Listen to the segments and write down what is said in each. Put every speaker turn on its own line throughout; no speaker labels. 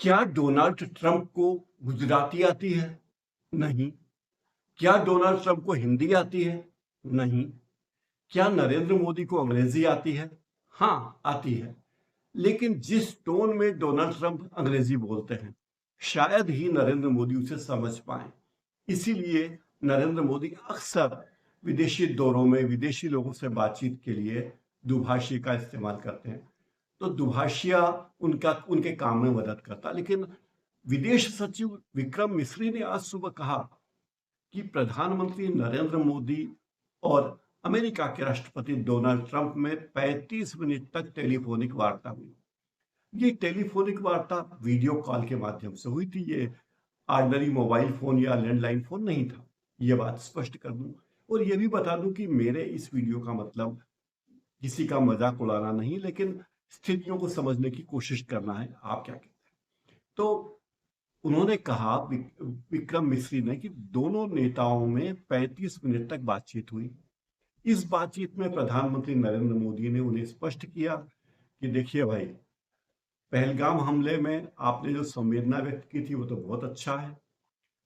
क्या Donald Trump को गुजराती आती है? नहीं। क्या डोनाल्ड ट्रंप को हिंदी आती है? नहीं। क्या नरेंद्र मोदी को अंग्रेजी आती है? हाँ, आती है। लेकिन जिस टोन में डोनाल्ड ट्रंप अंग्रेजी बोलते हैं, शायद ही नरेंद्र मोदी उसे समझ पाए। इसीलिए नरेंद्र मोदी अक्सर विदेशी दौरों में विदेशी लोगों से बातचीत के लिए दुभाषी का इस्तेमाल करते हैं। तो दुभाषिया उनके काम में मदद करता। लेकिन विदेश सचिव विक्रम मिस्री ने आज सुबह कहा कि प्रधानमंत्री नरेंद्र मोदी और अमेरिका के राष्ट्रपति डोनाल्ड ट्रंप में 35 मिनट तक टेलीफोनिक वार्ता हुई। ये टेलीफोनिक वार्ता वीडियो कॉल के माध्यम से हुई थी। ये ऑर्डिनरी मोबाइल फोन या लैंडलाइन फोन नहीं था। ये बात स्पष्ट कर दूं और ये भी बता दूं कि मेरे इस वीडियो का मतलब किसी का मजाक उड़ाना नहीं, लेकिन स्थितियों को समझने की कोशिश करना है। आप क्या कहते हैं? तो उन्होंने कहा, विक्रम मिस्री ने, कि दोनों नेताओं में 35 मिनट तक बातचीत हुई। इस बातचीत में प्रधानमंत्री नरेंद्र मोदी ने उन्हें स्पष्ट किया कि देखिए भाई, पहलगाम हमले में आपने जो संवेदना व्यक्त की थी वो तो बहुत अच्छा है,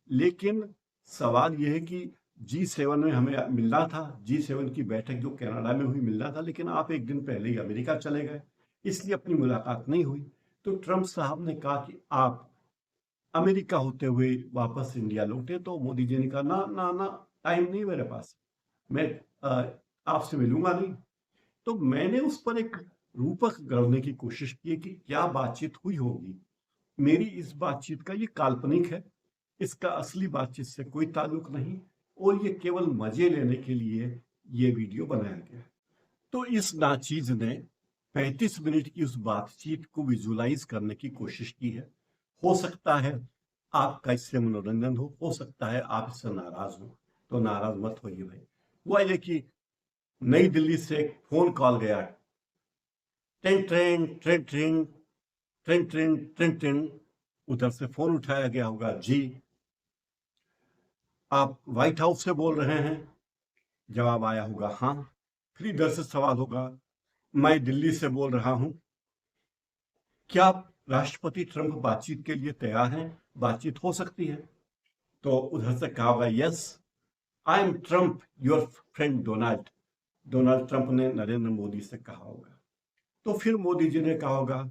लेकिन सवाल यह है कि G7 में हमें मिलना था। G7 की बैठक जो कनाडा में हुई, मिलना था, लेकिन आप एक दिन पहले ही अमेरिका चले गए, इसलिए अपनी मुलाकात नहीं हुई। तो ट्रंप साहब ने कहा कि आप अमेरिका होते हुए वापस इंडिया लौटे। तो मोदी जी ने कहा ना ना ना, टाइम नहीं मेरे पास, मैं आपसे मिलूंगा नहीं। तो मैंने उस पर एक रूपक गढ़ने की कोशिश की कि क्या बातचीत हुई होगी। मेरी इस बातचीत का ये काल्पनिक है, इसका असली बातचीत से कोई ताल्लुक नहीं, और ये केवल मजे लेने के लिए ये वीडियो बनाया गया है। तो इस नाचीज ने 35 मिनट की उस बातचीत को विजुलाइज करने की कोशिश की है। हो सकता है आपका इससे मनोरंजन हो सकता है आप इससे नाराज हो। तो नाराज मत होइए भाई। हुआ ये कि नई दिल्ली से एक फोन कॉल गया। Train train train train train train train train. उधर से फोन उठाया गया होगा। जी, आप व्हाइट हाउस से बोल रहे हैं? जवाब आया होगा हाँ। फिर इधर से सवाल होगा, मैं दिल्ली से बोल रहा हूं, क्या राष्ट्रपति ट्रंप बातचीत के लिए तैयार हैं? बातचीत हो सकती है? तो उधर से कहा होगा, yes, I am Trump your friend Donald. Donald Trump ने नरेंद्र मोदी से कहा होगा। तो फिर मोदी जी ने कहा होगा,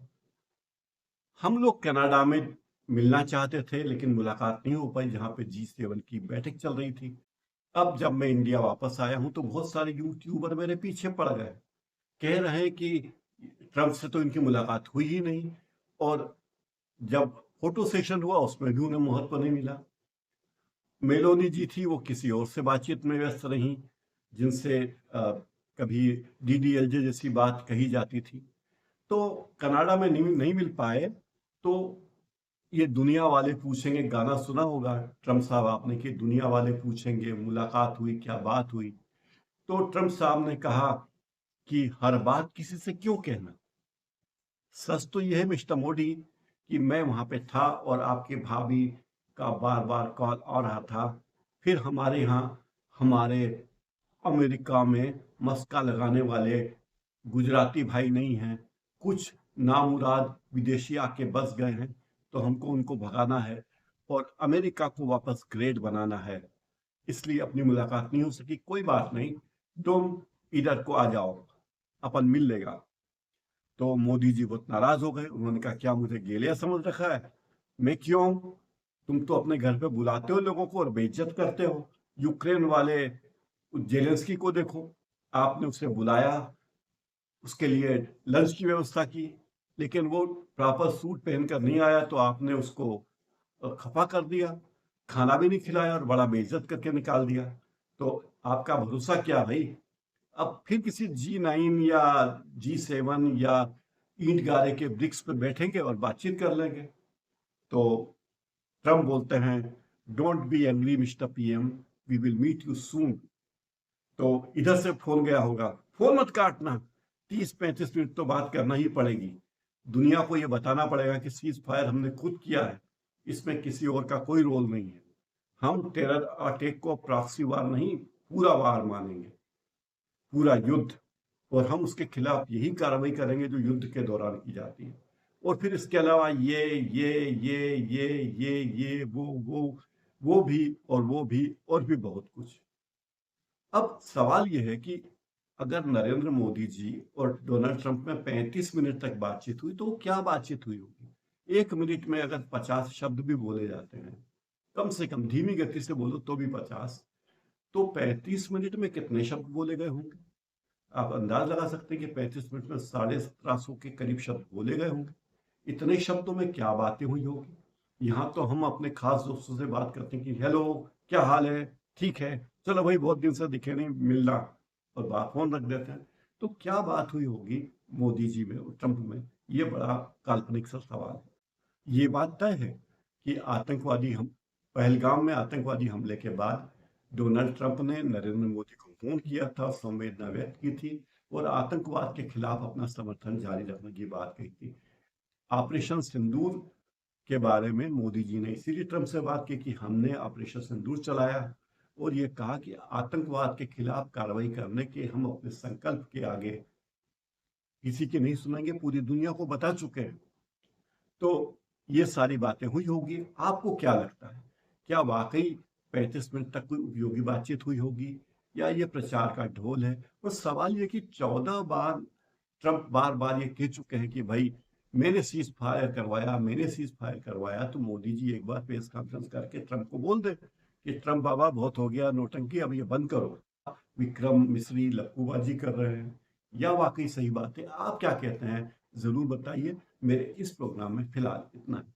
हम लोग कनाडा में मिलना चाहते थे लेकिन मुलाकात नहीं हो पाई, जहां पे G7 की बैठक चल रही थी। अब जब मैं इंडिया वापस आया हूं तो बहुत सारे यूट्यूबर मेरे पीछे पड़ गए, कह रहे हैं कि ट्रंप से तो इनकी मुलाकात हुई ही नहीं, और जब फोटो सेशन हुआ उसमें भी उन्हें महत्व नहीं मिला। मेलोनी जी थी, वो किसी और से बातचीत में व्यस्त रही, जिनसे कभी DDLJ जैसी बात कही जाती थी। तो कनाडा में नहीं मिल पाए। तो ये दुनिया वाले पूछेंगे, गाना सुना होगा ट्रंप साहब आपने, कि दुनिया वाले पूछेंगे मुलाकात हुई, क्या बात हुई। तो ट्रंप साहब ने कहा कि हर बात किसी से क्यों कहना। सच तो यह है मिस्टर मोदी कि मैं वहां पे था और आपके भाभी का बार बार कॉल आ रहा था। फिर हमारे यहाँ, हमारे अमेरिका में मस्का लगाने वाले गुजराती भाई नहीं हैं, कुछ नामुराद विदेशी आके बस गए हैं, तो हमको उनको भगाना है और अमेरिका को वापस ग्रेट बनाना है, इसलिए अपनी मुलाकात नहीं हो सकी। कोई बात नहीं, तुम इधर को आ जाओ, अपन मिल लेगा। तो मोदी जी बहुत नाराज हो गए। उन्होंने कहा, क्या मुझे गेलिया समझ रखा है? मैं क्यों? तुम तो अपने घर पे बुलाते हो लोगों को और बेइज्जत करते हो। यूक्रेन वाले जेलेंस्की को देखो, आपने उसे बुलाया, उसके लिए लंच की व्यवस्था की, लेकिन वो प्रॉपर सूट पहनकर नहीं आया तो आपने उसको खफा कर दिया, खाना भी नहीं खिलाया और बड़ा बेइज्जत करके निकाल दिया। तो आपका भरोसा क्या भाई? अब फिर किसी G9 या G7 या ईंट गारे के ब्रिक्स पे बैठेंगे और बातचीत कर लेंगे। तो ट्रम्प बोलते हैं, don't be angry mister PM, we will meet you soon. तो इधर से फोन गया होगा, फोन मत काटना, 30-35 मिनट तो बात करना ही पड़ेगी। दुनिया को यह बताना पड़ेगा कि सीज फायर हमने खुद किया है, इसमें किसी और का कोई रोल नहीं है। हम टेरर अटैक को प्रॉक्सी वार नहीं, पूरा वार मानेंगे, पूरा युद्ध, और हम उसके खिलाफ यही कार्रवाई करेंगे जो युद्ध के दौरान की जाती है। और फिर इसके अलावा ये वो भी और वो भी और भी बहुत कुछ। अब सवाल ये है कि अगर नरेंद्र मोदी जी और डोनाल्ड ट्रंप में 35 मिनट तक बातचीत हुई तो क्या बातचीत हुई होगी? 1 मिनट में अगर 50 शब्द भी बोले जाते हैं, कम से कम धीमी गति से बोलो तो भी 50, तो 35 मिनट में कितने शब्द बोले गए होंगे? आप अंदाज लगा सकते हैं कि 35 मिनट में 1750 के करीब शब्द बोले गए होंगे। इतने शब्दों में क्या बातें हुई होगी? यहाँ तो हम अपने खास दोस्तों से बात करते हैं कि हेलो, क्या हाल है, ठीक है, चलो भाई बहुत दिन से दिखे नहीं, मिलना, और बात फोन रख देते हैं। तो क्या बात हुई होगी मोदी जी में और ट्रंप में? ये बड़ा काल्पनिक सा सवाल है। ये बात तय है कि आतंकवादी हम पहलगाम में आतंकवादी हमले के बाद डोनाल्ड ट्रंप ने नरेंद्र मोदी को फोन किया था, संवेदना व्यक्त की थी और आतंकवाद के खिलाफ अपना समर्थन जारी रखने की बात कही थी। ऑपरेशन सिंदूर के बारे में मोदी जी ने इसीलिए ट्रंप से बात की कि हमने ऑपरेशन सिंदूर चलाया और ये कहा कि आतंकवाद के खिलाफ कार्रवाई करने के हम अपने संकल्प के आगे किसी की नहीं सुनेंगे, पूरी दुनिया को बता चुके हैं। तो ये सारी बातें हुई होगी। आपको क्या लगता है, क्या वाकई 35 मिनट तक कोई उपयोगी बातचीत हुई होगी या ये प्रचार का ढोल है? और सवाल ये कि 14 बार ट्रंप बार बार ये कह चुके हैं कि भाई मैंने सीज फायर करवाया, मैंने सीज फायर करवाया, तो मोदी जी एक बार प्रेस कॉन्फ्रेंस करके ट्रंप को बोल दे कि ट्रंप बाबा बहुत हो गया नौटंकी, अब ये बंद करो। विक्रम मिश्री लप्पूबाजी कर रहे हैं या वाकई सही बात है? आप क्या कहते हैं, जरूर बताइए। मेरे इस प्रोग्राम में फिलहाल इतना ही।